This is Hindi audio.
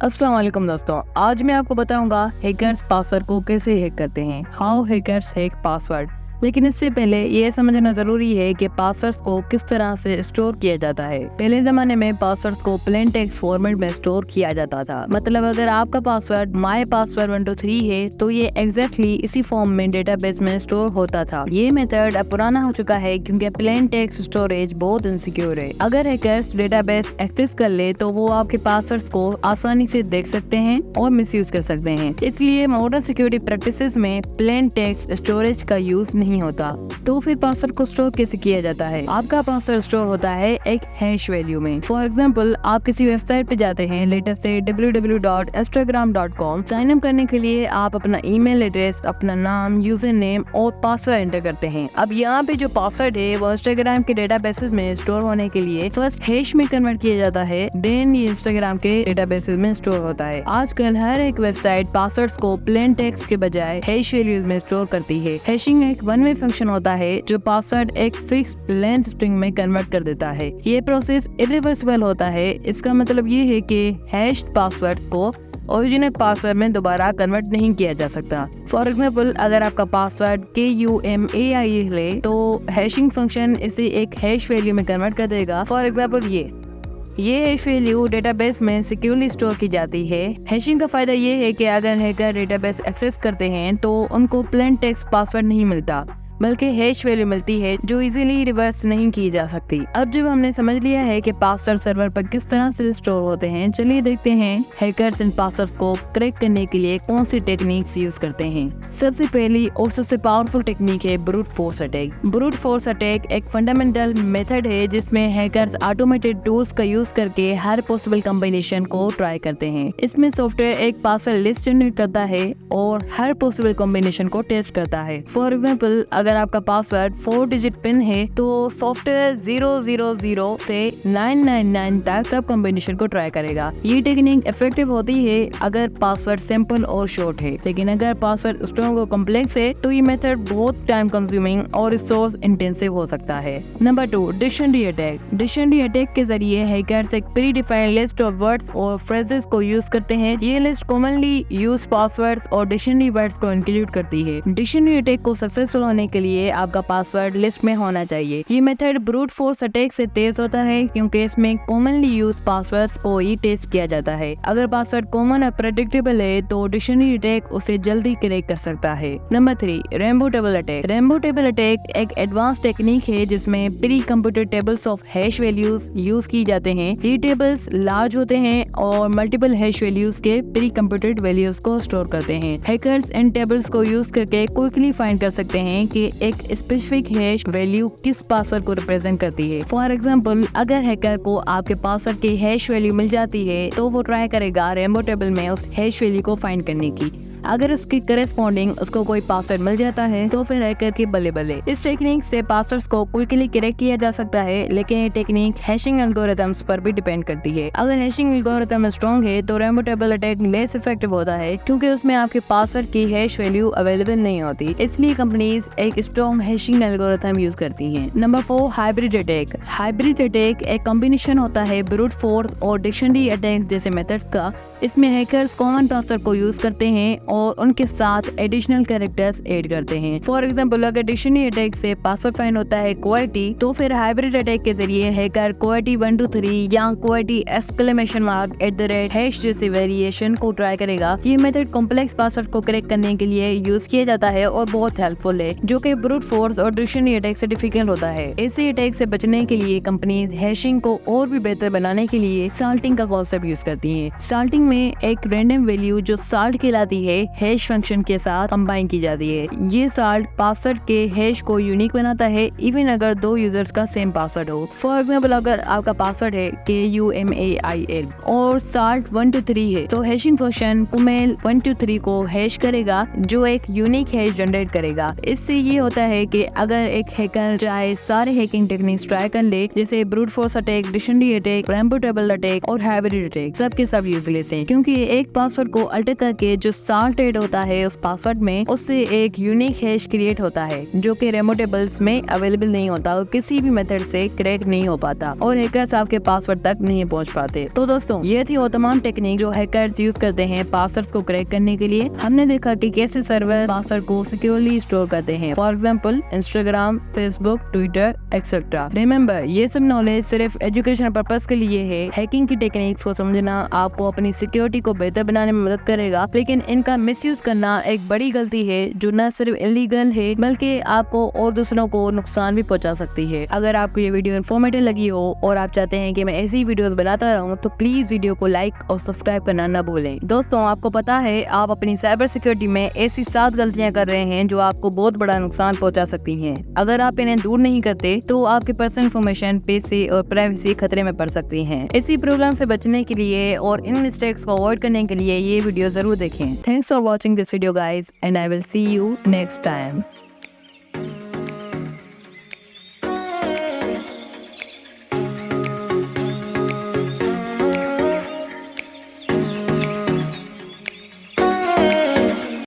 अस्सलाम वालेकुम दोस्तों, आज मैं आपको बताऊंगा हैकर्स पासवर्ड को कैसे हैक करते हैं। How hackers hack password. लेकिन इससे पहले ये समझना जरूरी है कि पासवर्ड्स को किस तरह से स्टोर किया जाता है। पहले जमाने में पासवर्ड्स को प्लेन टेक्स्ट फॉर्मेट में स्टोर किया जाता था। मतलब अगर आपका पासवर्ड माय पासवर्ड 123 है तो ये एग्जैक्टली इसी फॉर्म में डेटाबेस में स्टोर होता था। ये मेथड अब पुराना हो चुका है क्योंकि प्लेन टेक्स्ट स्टोरेज बहुत इनसिक्योर है। अगर हैकर्स डेटाबेस एक्सेस कर ले तो वो आपके पासवर्ड्स को आसानी से देख सकते हैं और मिसयूज कर सकते हैं। इसलिए मॉडर्न सिक्योरिटी प्रैक्टिसेस में प्लेन टेक्स्ट स्टोरेज का यूज नहीं होता। तो फिर पासवर्ड को स्टोर कैसे किया जाता है? आपका पासवर्ड स्टोर होता है एक हैश वैल्यू में। फॉर एग्जांपल, आप किसी वेबसाइट पे जाते हैं, लेटेस्ट से www.instagram.com। साइन अप करने के लिए आप अपना ईमेल एड्रेस, अपना नाम, यूजर नेम और पासवर्ड एंटर करते हैं। अब यहाँ पे जो पासवर्ड है वो इंस्टाग्राम के डेटाबेसेस में स्टोर होने के लिए फर्स्ट हैश में कन्वर्ट किया जाता है, देन ये इंस्टाग्राम के डेटाबेसेस में स्टोर होता है। आजकल हर एक वेबसाइट पासवर्ड्स को प्लेन टेक्स्ट के बजाय हैश वैल्यूज में स्टोर करती है। हैशिंग एक वन वे फंक्शन होता है जो पासवर्ड एक फिक्स्ड लेंथ स्ट्रिंग में कन्वर्ट कर देता है। ये प्रोसेस इरिवर्सिबल होता है। इसका मतलब ये है कि हैश्ड पासवर्ड को ओरिजिनल पासवर्ड में दोबारा कन्वर्ट नहीं किया जा सकता। फॉर एग्जाम्पल, अगर आपका पासवर्ड KUMAI है तो हैशिंग फंक्शन इसे एक हैश वैल्यू में कन्वर्ट कर देगा। फॉर एग्जाम्पल, ये हैश वैल्यू डेटाबेस में सिक्योरली स्टोर की जाती है। हैशिंग का फायदा ये है कि अगर हैकर डेटाबेस एक्सेस करते हैं तो उनको प्लेन टेक्स्ट पासवर्ड नहीं मिलता, बल्कि हैश वैल्यू मिलती है जो इजीली रिवर्स नहीं की जा सकती। अब जब हमने समझ लिया है कि पासवर्ड सर्वर पर किस तरह से स्टोर होते हैं, चलिए देखते हैं हैकर्स इन पासवर्ड्स को क्रैक करने के लिए कौन सी टेक्निक्स यूज करते हैं। सबसे पहली और सबसे पावरफुल टेक्निक है brute force attack. Brute force attack एक फंडामेंटल मेथड है जिसमें हैकर्स ऑटोमेटेड टूल्स का यूज करके हर पॉसिबल कॉम्बिनेशन को ट्राई करते हैं। इसमें सॉफ्टवेयर एक पासवर्ड लिस्ट जनरेट करता है और हर पॉसिबल कॉम्बिनेशन को टेस्ट करता है। फॉर एग्जाम्पल, अगर आपका पासवर्ड 4 डिजिट पिन है तो सॉफ्टवेयर 000 से 999 तक सब कॉम्बिनेशन को ट्राई करेगा। ये टेक्निक इफेक्टिव होती है अगर पासवर्ड सिंपल और शॉर्ट है, लेकिन अगर पासवर्ड स्ट्रॉन्ग और कॉम्प्लेक्स है तो ये मेथड बहुत टाइम कंज्यूमिंग और रिसोर्स इंटेंसिव हो सकता है। Number 2, dictionary attack. Dictionary attack के जरिए हैकर्स एक pre defined list of words और फ्रेजेस को यूज करते हैं। ये लिस्ट कॉमनली यूज पासवर्ड्स और डिक्शनरी वर्ड्स को इंक्लूड करती है। डिक्शनरी अटैक को सक्सेसफुल होने के लिए आपका पासवर्ड लिस्ट में होना चाहिए। ये मेथड ब्रूट फोर्स अटैक से तेज होता है क्योंकि इसमें कॉमनली यूज पासवर्ड को ही टेस्ट किया जाता है। अगर पासवर्ड कॉमन और प्रेडिक्टेबल है तो डिक्शनरी अटैक उसे जल्दी क्रैक कर सकता है। Number 3, rainbow table attack. Rainbow table attack एक एडवांस टेक्निक है जिसमें pre computed tables of hash values use की जाते हैं। ये टेबल्स लार्ज होते हैं और मल्टीपल हैश वैल्यूज के प्री कंप्यूटेड वैल्यूज को स्टोर करते हैं। हैकर्स इन टेबल्स को यूज करके क्विकली फाइंड कर सकते हैं कि एक स्पेसिफिक हैश वैल्यू किस पासवर्ड को रिप्रेजेंट करती है। फॉर एग्जाम्पल, अगर हैकर को आपके पासवर्ड की हैश वैल्यू मिल जाती है तो वो ट्राई करेगा रेनबो टेबल में उस हैश वैल्यू को फाइंड करने की। अगर उसके करेस्पॉन्डिंग उसको कोई पासवर्ड मिल जाता है तो फिर हैकर के बल्ले बल्ले। इस टेक्निक से पासवर्ड्स को क्विकली क्रैक किया जा सकता है, लेकिन ये टेक्निक हैशिंग एल्गोरिथम्स पर भी डिपेंड करती है। अगर हैशिंग एल्गोरिथम स्ट्रॉन्ग है तो rainbow table attack less effective होता है क्योंकि उसमें आपके पासवर्ड की हैश वैल्यू अवेलेबल नहीं होती। इसलिए कंपनीज एक स्ट्रॉन्ग हैशिंग एल्गोरिथम यूज करती हैं। Number 4, hybrid attack. Hybrid attack एक कॉम्बिनेशन होता है ब्रूट फोर्स और डिक्शनरी अटैक जैसे मेथड्स का। इसमें हैकर्स कॉमन पासवर्ड को यूज करते हैं और उनके साथ एडिशनल कैरेक्टर्स ऐड करते हैं। फॉर एग्जाम्पल, अगर डिक्शनरी अटैक से पासवर्ड फाइंड होता है QWERTY तो फिर हाइब्रिड अटैक के जरिए हैकर QWERTY 123 या QWERTY !# जैसे वेरिएशन को ट्राई करेगा। ये मेथड कॉम्प्लेक्स पासवर्ड को क्रैक करने के लिए यूज किया जाता है और बहुत हेल्पफुल है, जो कि ब्रूट फोर्स और डिक्शनरी अटैक से डिफिकल्ट होता है। ऐसे अटैक से बचने के लिए कंपनीज हैशिंग को और भी बेहतर बनाने के लिए साल्टिंग का कॉन्सेप्ट यूज करती है। साल्टिंग में एक रैंडम वैल्यू जो साल्ट कहलाती है हैश फंक्शन के साथ कंबाइन की जाती है। ये साल्ट पासवर्ड के हैश को यूनिक बनाता है इवन अगर दो यूजर्स का सेम पासवर्ड हो। फॉर एग्जाम्पल, अगर आपका पासवर्ड है KUMAIL और साल्ट 123 है तो हैशिंग फंक्शन कुमेल 123 को हैश करेगा जो एक यूनिक हैश जनरेट करेगा। इससे ये होता है कि अगर एक हैकर चाहे सारे हैकिंग टेक्निक्स ट्राई कर ले, जैसे brute force attack, dictionary attack, rainbow table attack और हाइब्रिड अटैक, सब के सब यूजलेस हैं क्योंकि एक पासवर्ड को अल्टर करके जो साल्ट स्मार्ट एड होता है उस पासवर्ड में, उससे एक यूनिक हैश क्रिएट होता है जो कि रिमूवेबल्स में अवेलेबल नहीं होता और किसी भी मेथड से क्रैक नहीं हो पाता और हैकर्स आपके पासवर्ड तक नहीं पहुंच पाते। तो दोस्तों, ये थी वो तमाम टेक्निक जो हैकर्स यूज करते हैं पासवर्ड्स को क्रैक करने के लिए। हमने देखा कि कैसे सर्वर पासवर्ड को सिक्योरली स्टोर करते हैं, for example Instagram, Facebook, Twitter etcetera. Remember, ये सब नॉलेज सिर्फ एजुकेशन पर्पज के लिए है। हैकिंग की टेक्निक्स को समझना आपको अपनी सिक्योरिटी को बेहतर बनाने में मदद करेगा, लेकिन इनका मिसयूज करना एक बड़ी गलती है जो न सिर्फ इलीगल है बल्कि आपको और दूसरों को नुकसान भी पहुंचा सकती है। अगर आपको ये वीडियो इन्फॉर्मेटिव लगी हो और आप चाहते हैं कि मैं ऐसी वीडियोस बनाता रहूं तो प्लीज वीडियो को लाइक और सब्सक्राइब करना न भूलें। दोस्तों, आपको पता है आप अपनी साइबर सिक्योरिटी में ऐसी 7 गलतियां कर रहे हैं जो आपको बहुत बड़ा नुकसान पहुंचा सकती हैं। अगर आप इन्हें दूर नहीं करते तो आपके पर्सनल इंफॉर्मेशन, पैसे और प्राइवेसी खतरे में पड़ सकती हैं। इसी प्रॉब्लम से बचने के लिए और इन मिस्टेक्स को अवॉइड करने के लिए ये वीडियो जरूर देखें। Thanks for watching this video guys and I will see you next time.